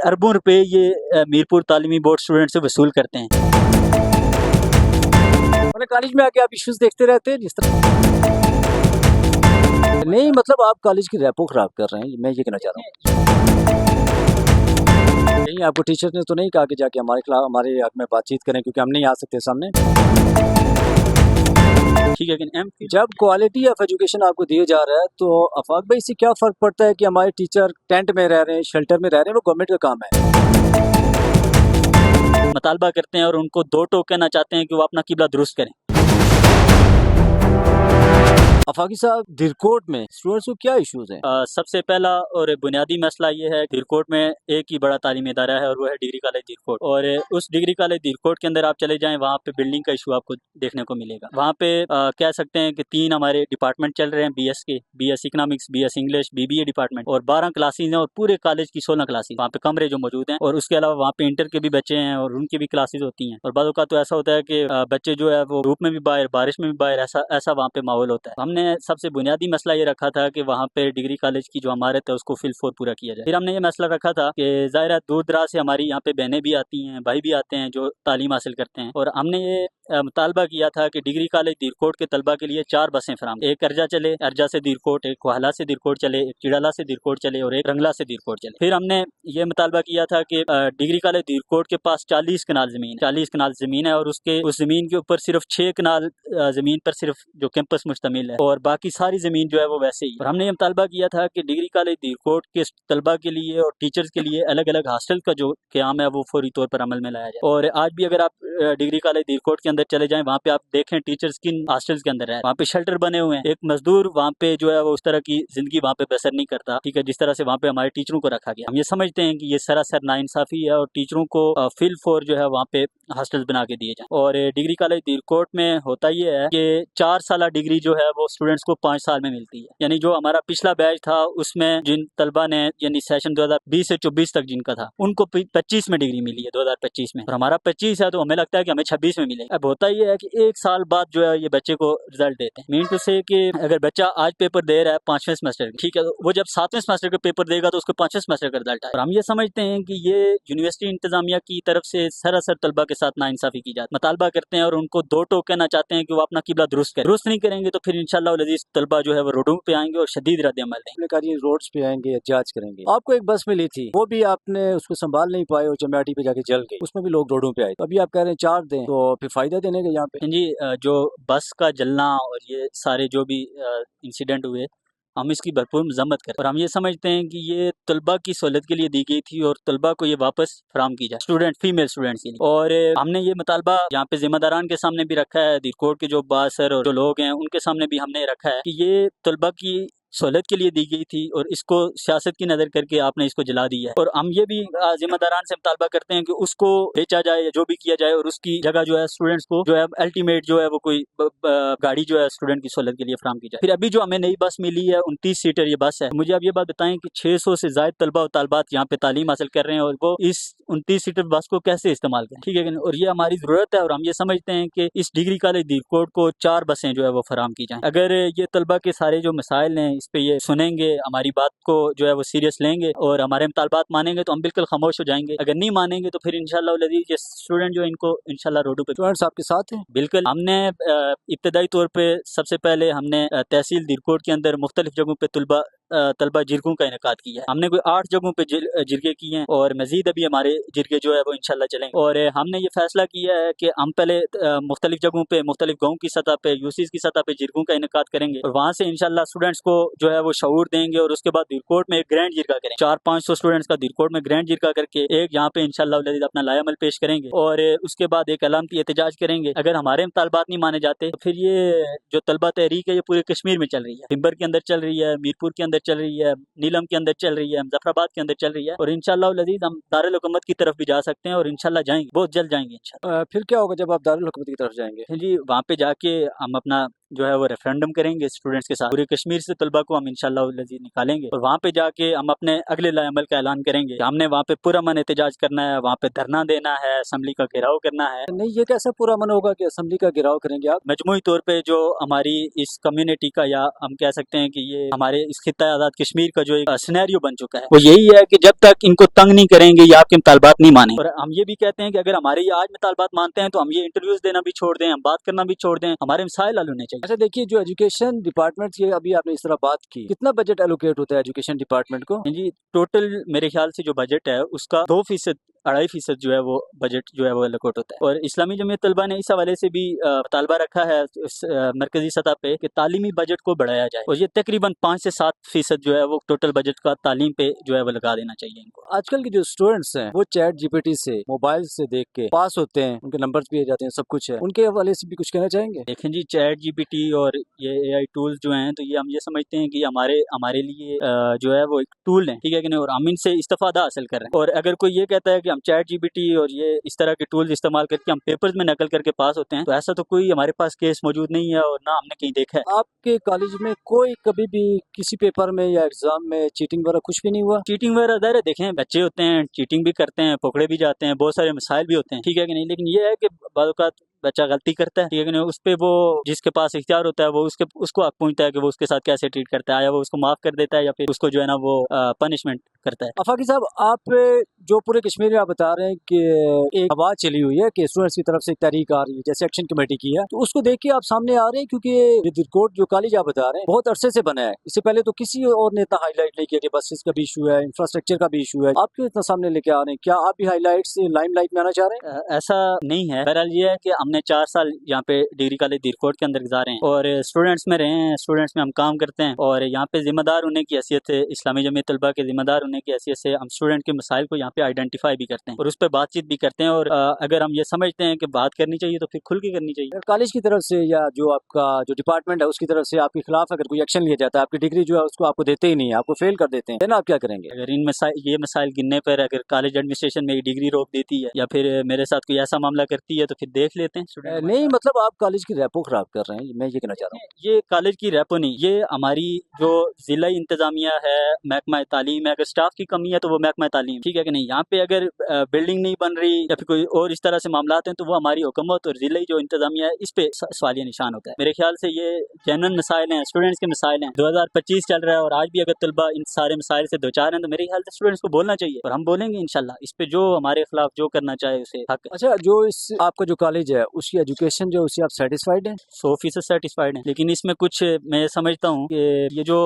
अरबों रुपए ये मीरपुर तालीमी बोर्ड स्टूडेंट से वसूल करते हैं। मतलब कॉलेज में आके आप इश्यूज देखते रहते हैं जिस तरह नहीं, मतलब आप कॉलेज की रैपो खराब कर रहे हैं, मैं ये कहना चाह रहा हूँ। नहीं, आपको टीचर ने तो नहीं कहा कि जाके हमारे खिलाफ हमारे हक में बातचीत करें, क्योंकि हम नहीं आ सकते सामने। ठीक है, लेकिन जब क्वालिटी ऑफ एजुकेशन आपको दिया जा रहा है तो अफाक भाई इससे क्या फर्क पड़ता है कि हमारे टीचर टेंट में रह रहे हैं, शेल्टर में रह रहे हैं, वो गवर्नमेंट का काम है। मुतालबा करते हैं और उनको दो टोक कहना चाहते हैं कि वो अपना किबला दुरुस्त करें। अफाकी साहब, दिरकोट में स्टूडेंट्स को क्या इश्यूज हैं? सबसे पहला और बुनियादी मसला ये है, दिरकोट में एक ही बड़ा तालीमी इदारा है और वो है डिग्री कॉलेज दिरकोट। और उस डिग्री कॉलेज दिरकोट के अंदर आप चले जाएं, वहाँ पे बिल्डिंग का इशू आपको देखने को मिलेगा। वहाँ पे कह सकते हैं कि 3 हमारे डिपार्टमेंट चल रहे हैं, BS economics, BS English, BBA department, और 12 क्लासेज हैं और पूरे कॉलेज की 16 क्लासेज वहाँ पे कमरे जो मौजूद हैं। और उसके अलावा वहाँ पे इंटर के भी बच्चे हैं और उनकी भी क्लासेज होती हैं। और बाद का तो ऐसा होता है कि बच्चे जो है वो धूप में भी बाहर, बारिश में भी बाहर, ऐसा वहाँ पे माहौल होता है। हमने सबसे बुनियादी मसला ये रखा था कि वहाँ पे डिग्री कॉलेज की जो इमारत है उसको फिल 4 पूरा किया जाए। फिर हमने ये मसला रखा था कि ज़ाहिर है दूर दराज से हमारी यहाँ पे बहनें भी आती हैं, भाई भी आते हैं जो तालीम हासिल करते हैं। और हमने ये मुतालबा किया था कि डिग्री कॉलेज दिरकोट के तलबा के लिए 4 बसें फराम, एक अर्जा चले, अर्जा से दिरकोट, एक कोहला से दिरकोट चले, एक चिड़ाला से दिरकोट चले और एक रंगला से दिरकोट चले। फिर हमने ये मुतालबा किया था कि डिग्री कॉलेज दिरकोट के पास 40 कनाल ज़मीन है और उस ज़मीन के ऊपर सिर्फ 6 कनाल ज़मीन पर सिर्फ जो कैंपस मुश्तमिल है और बाकी सारी ज़मीन जो है वो वैसे ही। और हमने ये मुतालबा किया था कि डिग्री कॉलेज दिरकोट के तलबा के लिए और टीचर्स के लिए अलग अलग हॉस्टल का जो क़याम है वो फौरी तौर पर अमल में लाया जाए। और आज भी अगर आप डिग्री कॉलेज दिरकोट के अंदर चले जाएं, वहाँ पे आप देखें टीचर्स किन हॉस्टल्स के अंदर है, वहाँ पे शेल्टर बने हुए हैं। एक मजदूर वहाँ पे जो है वो उस तरह की जिंदगी वहाँ पे बसर नहीं करता, ठीक है, जिस तरह से वहाँ पे हमारे टीचरों को रखा गया। हम ये समझते हैं कि ये सरासर नाइंसाफी है और टीचरों को फिल फॉर जो है वहाँ पे हॉस्टल्स बना के दिए जाए। और डिग्री कॉलेज दिरकोट में होता ये है कि 4 साल डिग्री जो है वो स्टूडेंट्स को 5 साल में मिलती है। यानी जो हमारा पिछला बैच था उसमें जिन तलबा ने यानी सेशन 2020 से 24 तक जिनका था उनको 25 में डिग्री मिली है 2025 में, और हमारा 25 है तो हमें लगता है कि हमें 26 में मिलेगी। अब होता ये है कि 1 साल बाद जो है ये बच्चे को रिजल्ट देते हैं। मीन टू से कि अगर बच्चा आज पेपर दे रहा है 5वें सेमेस्टर का, ठीक है, तो वो जब 7वें सेमेस्टर का पेपर देगा तो उसको 5वें सेमेस्टर का रिजल्ट आएगा। और हम ये समझते हैं कि ये यूनिवर्सिटी इंतजामिया की तरफ से सरासर तलबा के साथ नाइंसाफी की जाती है। मुतालबा करते हैं और उनको दो टोक कहना चाहते हैं कि वो अपना किबला दुरुस्त करें। दुरुस्त नहीं करेंगे तो फिर इंशाअल्लाह लजीज तलबा जो है वो रोडों पे आएंगे और शदीद रद्द अमल देंगे। रोड्स पे आएंगे, एहतजाज करेंगे। आपको एक बस मिली थी, वो भी आपने उसको संभाल नहीं पाए और चमेटी पे जाके जल गई, उसमें भी लोग रोडों पे आए। अभी आप कह रहे हैं 4 दें, तो फिर फायदा देने का यहाँ पे? जी, जो बस का जलना और ये सारे जो भी इंसिडेंट हुए, हम इसकी भरपूर मजम्मत करें और हम ये समझते हैं कि ये तलबा की सहूलत के लिए दी गई थी और तलबा को ये वापस फराम की जाए, फीमेल स्टूडेंट्स के लिए। और हमने ये मुतालबा यहाँ पे जिम्मेदारान के सामने भी रखा है, दिरकोट के जो बासर और जो लोग हैं उनके सामने भी हमने रखा है कि ये तलबा की सहूलत के लिए दी गई थी और इसको सियासत की नज़र करके आपने इसको जला दिया है। और हम ये भी जिम्मेदारान से मुतालबा करते हैं कि उसको बेचा जाए या जो भी किया जाए और उसकी जगह जो है स्टूडेंट्स को जो है अल्टीमेट जो है वो कोई गाड़ी जो है स्टूडेंट की सहूलत के लिए फराम की जाए। फिर अभी जो हमें नई बस मिली है 29 सीटर ये बस है, मुझे आप ये बात बताएं कि 600 से ज्यादा तलबा और तालबात यहाँ पे तालीम हासिल कर रहे हैं और वो इस 29 सीटर बस को कैसे इस्तेमाल करें, ठीक है। और ये हमारी जरूरत है और हम ये समझते हैं कि इस डिग्री कॉलेज दिरकोट को 4 बसें जो है वो फराम की जाए। अगर ये तलबा के सारे जो मसाइल हैं इस पे ये सुनेंगे, हमारी बात को जो है वो सीरियस लेंगे और हमारे मुतालबात मानेंगे तो हम बिल्कुल खामोश हो जाएंगे। अगर नहीं मानेंगे तो फिर इंशाअल्लाह लजीज ये स्टूडेंट जो इनको इंशाअल्लाह रोडों पे। स्टूडेंट्स आपके साथ हैं? बिल्कुल। हमने इब्तदाई तौर पे सबसे पहले हमने तहसील दिरकोट के अंदर मुख्तलिफ जगहों पे तलबा जिरगों का इनेकाद किया है। हमने कोई 8 जगहों पे जिरगे किए हैं और मजीद अभी हमारे जिरगे जो है वो इंशाल्लाह चलेंगे। और हमने ये फैसला किया है कि हम पहले मुख्तलिफ जगहों पे मुख्तलिफ गाँव की सतह पे यूसीज की सतह पे जिरगों का इनेकाद करेंगे और वहाँ से इंशाल्लाह स्टूडेंट्स को जो है वो शऊर देंगे और उसके बाद दिरकोट में एक ग्रैंड जिरगा करेंगे। 400-500 स्टूडेंट्स का दिरकोट में ग्रैंड जिरगा करके एक यहाँ पे इंशाल्लाह अपना लायामल पेश करेंगे और उसके बाद एक अलामती एहतजाज करेंगे। अगर हमारे मुतालबात नहीं माने जाते तो फिर ये जो तलबा तहरीक है ये पूरे कश्मीर में चल रही है, टिम्बर के अंदर चल रही है, मीरपुर के अंदर चल रही है, नीलम के अंदर चल रही है, मुजफ्फराबाद के अंदर चल रही है और इंशाल्लाह लजीज हम दारुल हुकूमत की तरफ भी जा सकते हैं और इंशाल्लाह जाएंगे, बहुत जल्द जाएंगे इंशाल्लाह। फिर क्या होगा जब आप दारुल हुकूमत की तरफ जाएंगे? जी, वहाँ पे जाके हम अपना जो है वो रेफरेंडम करेंगे स्टूडेंट्स के साथ। पूरे कश्मीर से तलबा को हम इंशाल्लाह लजीज निकालेंगे और वहाँ पे जाके हम अपने अगले लाएमल का ऐलान करेंगे कि हमने वहाँ पे पुरअमन एहतजाज करना है, वहाँ पे धरना देना है, असेंबली का घेराव करना है। नहीं, ये कैसा पूरा मन होगा कि असेंबली का घेराव करेंगे आप? मजमूई तौर पे जो हमारी इस कम्युनिटी का, या हम कह सकते हैं कि ये हमारे इस खित्ता आज़ाद कश्मीर का जो एक सिनेरियो बन चुका है, वो यही है कि जब तक इनको तंग नहीं करेंगे या आपके मुतालबात नहीं मानेंगे। और हम ये भी कहते हैं कि अगर हमारे ये आज मुतालबात मानते हैं तो हम ये इंटरव्यूज देना भी छोड़ दें, हम बात करना भी छोड़ दें, हमारे मसाइल हल होने चाहिए। अच्छा देखिए, जो एजुकेशन डिपार्टमेंट की अभी आपने इस तरह बात की, कितना बजट एलोकेट होता है एजुकेशन डिपार्टमेंट को? जी, टोटल मेरे ख्याल से जो बजट है उसका 2%, 2.5% जो है वो बजट जो है वो एलोकेट होता है। और इस्लामी जमीयत तलबा ने इस हवाले से भी मुतालबा रखा है मरकजी सतह पे कि तालीमी बजट को बढ़ाया जाए और ये तकरीबन 5 से 7% जो है वो टोटल बजट का तालीम पे जो है वो लगा देना चाहिए इनको। आजकल के जो स्टूडेंट्स हैं वो चैट जीपीटी से, मोबाइल से देख के पास होते हैं, उनके नंबर्स भी आ जाते हैं, सब कुछ है, उनके हवाले से भी कुछ कहना चाहेंगे? देखें जी, चैट जीपीटी और ये एआई टूल्स जो हैं, तो ये हम ये समझते हैं कि हमारे लिए जो है वो एक टूल है, ठीक है कि नहीं, और हम इनसे इस्तेफादा हासिल कर रहे हैं। और अगर कोई ये कहता है कि हम चैट जीपीटी और ये इस तरह के टूल्स इस्तेमाल करके हम पेपर्स में नकल करके पास होते हैं, तो ऐसा तो कोई हमारे पास केस मौजूद नहीं है और ना हमने कहीं देखा है। आपके कॉलेज में कोई कभी भी किसी पेपर में या एग्जाम में चीटिंग वगैरह कुछ भी नहीं हुआ? चीटिंग वगैरह ज़ाहिर है, देखें बच्चे होते हैं, चीटिंग भी करते हैं, पकड़े भी जाते हैं, बहुत सारे मसाइल भी होते हैं, ठीक है कि नहीं, लेकिन ये है कि बाद औक़ात बच्चा गलती करता है, ठीक है कि नहीं, उस पे वो जिसके पास इख्तियार होता है वो उसको हक पूछता है कि वो उसके साथ कैसे ट्रीट करता है, या वो उसको माफ़ कर देता है या फिर उसको जो है ना वो पनिशमेंट करता है। आफाकी साहब, आप जो पूरे कश्मीर में आप बता रहे हैं कि एक आवाज चली हुई है कि स्टूडेंट्स की तरफ से एक तहरीक आ रही है, जैसे एक्शन कमेटी की है, तो उसको देख के आप सामने आ रहे हैं, क्योंकि ये दिलकोट जो कॉलेज आप बता रहे हैं बहुत अरसे से बना है, इससे पहले तो किसी और ने इतना हाईलाइट नहीं किया कि बसेस का भी इशू है, इंफ्रास्ट्रक्चर का भी इशू है, आप क्यों इतना सामने लेके आ रहे हैं? क्या आप भी हाईलाइट से लाइमलाइट में आना चाह रहे हैं? ऐसा नहीं है। बहरहाल ये है कि हमने 4 साल यहाँ पे डिग्री कॉलेज दिलकोट के अंदर गुजारे हैं और स्टूडेंट्स में रहे हैं, स्टूडेंट्स में हम काम करते हैं और यहाँ पे जिम्मेदार होने की हैसियत से, इस्लामी जमीयत तलबा के जिम्मेदार होने की हैसियत से हम स्टूडेंट के मसाइल को यहाँ पे आइडेंटिफाई भी करते हैं और उस पर बातचीत भी करते हैं। और अगर हम ये समझते हैं कि बात करनी चाहिए तो फिर खुल के करनी चाहिए। कॉलेज की तरफ से या जो आपका जो डिपार्टमेंट है उसकी तरफ से आपके खिलाफ अगर कोई एक्शन लिया जाता है, आपकी डिग्री जो है उसको आपको देते ही नहीं है, आपको फेल कर देते हैं, है ना, आप क्या करेंगे? अगर ये मसाइल गिनने पर अगर कॉलेज एडमिनिस्ट्रेशन मेरी डिग्री रोक देती है या फिर मेरे साथ कोई ऐसा मामला करती है तो फिर देख लेते हैं। नहीं, मतलब आप कॉलेज की रैपो खराब कर रहे हैं, मैं ये कहना चाह रहा हूँ। ये कॉलेज की रैपो नहीं, ये हमारी जो जिला इंतजामिया है, महकमा तालीम है, अगर स्टाफ की कमी है तो वो महकमा तालीम, ठीक है कि नहीं, यहाँ पे अगर बिल्डिंग नहीं बन रही या फिर कोई और इस तरह से मामला हैं तो वो हमारी हुकूमत और जिले जो इंतजामिया है इस पे सवालिया निशान होता है। मेरे ख्याल से ये जेन्युइन मसाइल हैं, स्टूडेंट्स के मसाइल हैं, 2025 चल रहा है और आज भी अगर तलबा इन सारे मसाइल से दो चार हैं तो मेरे ख्याल से स्टूडेंट्स को बोलना चाहिए और हम बोलेंगे इंशाल्लाह, इस पे जो हमारे खिलाफ जो करना चाहे उसे हक है। अच्छा, जो इस आपका जो कॉलेज है उसकी एजुकेशन जो उससे आप सेटिस्फाइड हैं? 100% सेटिस्फाइड है, लेकिन इसमें कुछ मैं समझता हूँ कि ये जो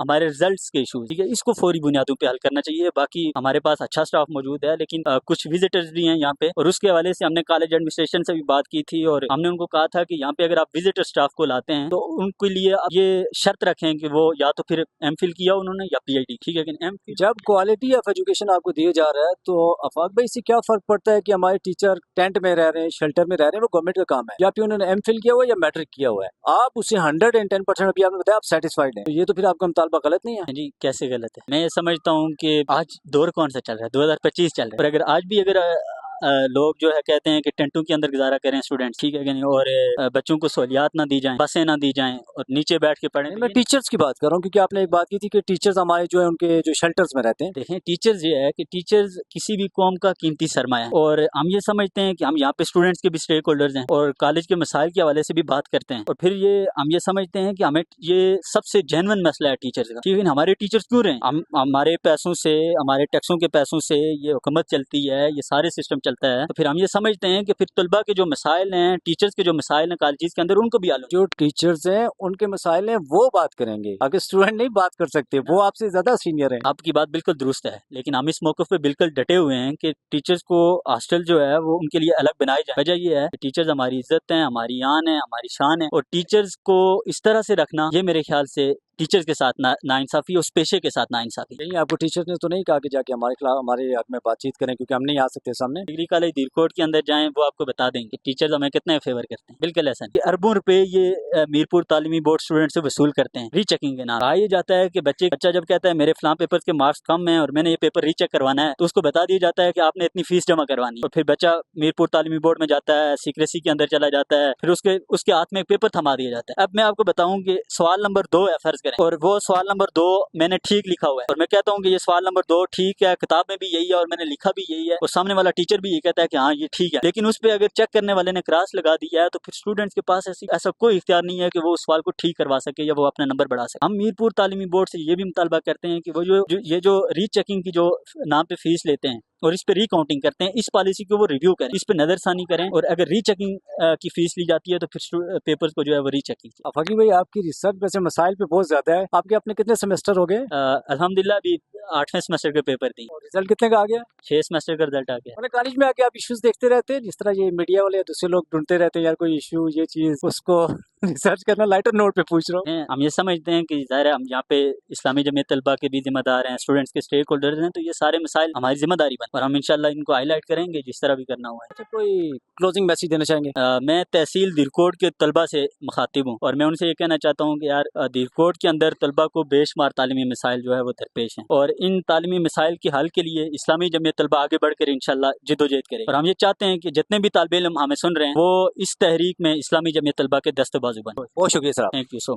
हमारे रिजल्ट्स के इशू, ठीक है, इसको फौरी बुनियादों पे हल करना चाहिए। बाकी हमारे पास अच्छा स्टाफ मौजूद है, लेकिन कुछ विजिटर्स भी हैं यहाँ पे और उसके हवाले से हमने कॉलेज एडमिनिस्ट्रेशन से भी बात की थी और हमने उनको कहा था कि यहाँ पे अगर आप विजिटर स्टाफ को लाते हैं तो उनके लिए आप ये शर्त रखें कि वो या तो फिर एमफिल किया उन्होंने या पीएचडी, ठीक है, लेकिन एमफिल। जब क्वालिटी ऑफ एजुकेशन आपको दिया जा रहा है तो अफाक भाई इससे क्या फर्क पड़ता है कि हमारे टीचर टेंट में रह रहे हैं, शेल्टर में रह रहे हैं, वो गवर्नमेंट का काम है, या फिर उन्होंने एमफिल किया हुआ है या मैट्रिक किया हुआ है, आप उसे 110% अभी आपने बताया आप सेटिस्फाइड हैं, तो ये तो फिर आपका मुतालबा गलत नहीं है? जी, कैसे गलत है? मैं ये समझता हूँ कि आज दौर कौन सा चल रहा है, 2025 चल रहा है और अगर आज भी अगर लोग जो है कहते हैं कि टेंटों के अंदर गुजारा करें स्टूडेंट्स, ठीक है कि नहीं, और बच्चों को सहूलियात ना दी जाएं, बसें ना दी जाएं और नीचे बैठ के पढ़ें। मैं टीचर्स की बात कर रहा हूँ, क्योंकि आपने एक बात की थी कि टीचर्स हमारे जो है उनके जो शेल्टर्स में रहते हैं। देखें, टीचर्स ये है कि टीचर्स किसी भी कौम का कीमती सरमाया है और हम ये समझते हैं कि हम यहाँ पे स्टूडेंट्स के भी स्टेक होल्डर्स हैं और कॉलेज के मसाइल के हवाले से भी बात करते हैं और फिर हम ये समझते हैं कि हमें ये सबसे जेन्युइन मसला है टीचर्स का, ठीक है, हमारे टीचर्स क्यों रहे? हम हमारे पैसों से, हमारे टैक्सों के पैसों से ये हुकूमत चलती है, ये सारे सिस्टम चलता है, तो फिर हम ये समझते हैं कि फिर तलबा के जो मसाइल हैं, टीचर्स के जो मसाइल हैं कॉलेज के अंदर, उनको भी हल हो। जो टीचर्स हैं उनके मसाइल हैं वो बात करेंगे, अगर स्टूडेंट नहीं बात कर सकते, वो आपसे ज्यादा सीनियर हैं। आपकी बात बिल्कुल दुरुस्त है, लेकिन हम इस मौके पे बिल्कुल डटे हुए हैं कि टीचर्स को हॉस्टल जो है वो उनके लिए अलग बनाए जाए। वजह ये है कि टीचर्स हमारी इज्जत है, हमारी आन है, हमारी शान है और टीचर्स को इस तरह से रखना ये मेरे ख्याल से टीचर्स के साथ नाइंसाफ़ी, उस पेशे के साथ नाइंसाफ़ी। कहीं आपको टीचर ने तो नहीं कहा कि जाके हमारे खिलाफ हमारे हक में बातचीत करें, क्योंकि हम नहीं आ सकते सामने? डिग्री कॉलेज धीरकोट के अंदर जाएं, वो आपको बता देंगे टीचर्स हमें कितने फेवर करते हैं। बिल्कुल ऐसा नहीं। अरबों रुपए ये मीरपुर तालीमी बोर्ड स्टूडेंट से वसूल करते हैं रीचेकिंग के नाम। कहा यह जाता है कि बच्चा जब कहता है मेरे फलां पेपर के मार्क्स कम हैं और मैंने ये पेपर रीचेक करवाना है, तो उसको बता दिया जाता है कि आपने इतनी फीस जमा करवानी है। और फिर बच्चा मीरपुर तालीमी बोर्ड में जाता है, सीक्रेसी के अंदर चला जाता है, फिर उसके हाथ में एक पेपर थमा दिया जाता है। अब मैं आपको बताऊं कि सवाल नंबर 2 है फर्ज करें, और वो सवाल नंबर 2 मैंने ठीक लिखा हुआ है, और मैं कहता हूँ कि ये सवाल नंबर 2 ठीक है, किताब में भी यही है और मैंने लिखा भी यही है, और सामने वाला टीचर भी ये कहता है कि हाँ ये ठीक है, लेकिन उस पर अगर चेक करने वाले ने क्रॉस लगा दिया है, तो फिर स्टूडेंट्स के पास ऐसा कोई इख्तियार नहीं है कि वो उस सवाल को ठीक करवा सके या वो अपना नंबर बढ़ा सके। हम मीरपुर तालीमी बोर्ड से ये भी मुतालबा करते हैं कि वो जो रीचेकिंग की जो नाम पे फीस लेते हैं और इस पे रिकाउंटिंग करते हैं, इस पॉलिसी को वो रिव्यू करें, इस पे नजरसानी करें, और अगर रीचेकिंग की फीस ली जाती है तो फिर पेपर्स को जो है वो रीचेक कीजिए। फकीर भाई, आपकी रिसर्च वैसे मसाइल पे बहुत ज्यादा है। आपके अपने कितने सेमेस्टर हो गए? अल्हम्दुलिल्लाह अभी 8वें सेमेस्टर के पेपर दी, रिजल्ट कितने का आ गया? 6 सेमेस्टर का रिजल्ट आ गया। मतलब कॉलेज में आके आप इश्यूज देखते रहते हैं, जिस तरह ये मीडिया वाले या दूसरे लोग ढूंढते रहते हैं यार कोई इशू, ये चीज, उसको रिसर्च करना। लाइटर नोट पे पूछ रहा हूँ। हम ये समझते हैं कि ज़ाहिर है हम यहाँ पे इस्लामी जमीयत तलबा के भी जिम्मेदार हैं, स्टूडेंट्स के स्टेक होल्डर्स हैं, तो ये सारे मसाइल हमारी जिम्मेदारी बन, और हम इंशाल्लाह इनको हाईलाइट करेंगे जिस तरह भी करना हुआ है। अच्छा, कोई क्लोजिंग मैसेज देना चाहेंगे? मैं तहसील धीरकोट के तलबा से मुखातिब हूँ, और मैं उनसे ये कहना चाहता हूँ कि यार धीरकोट के अंदर तलबा को बेशुमार तालीमी मसाइल जो है वो दरपेश हैं, और इन तालीमी मसाइल के हल के लिए इस्लामी जमीयत तलबा आगे बढ़कर इंशाल्लाह जिद्दोजहद करे, और हम ये चाहते हैं कि जितने भी तालिब इल्म हमें सुन रहे हैं वो इस तहरीक में इस्लामी जमीयत तलबा के दस्तबाजू बने। बहुत शुक्रिया sir. Thank you so much.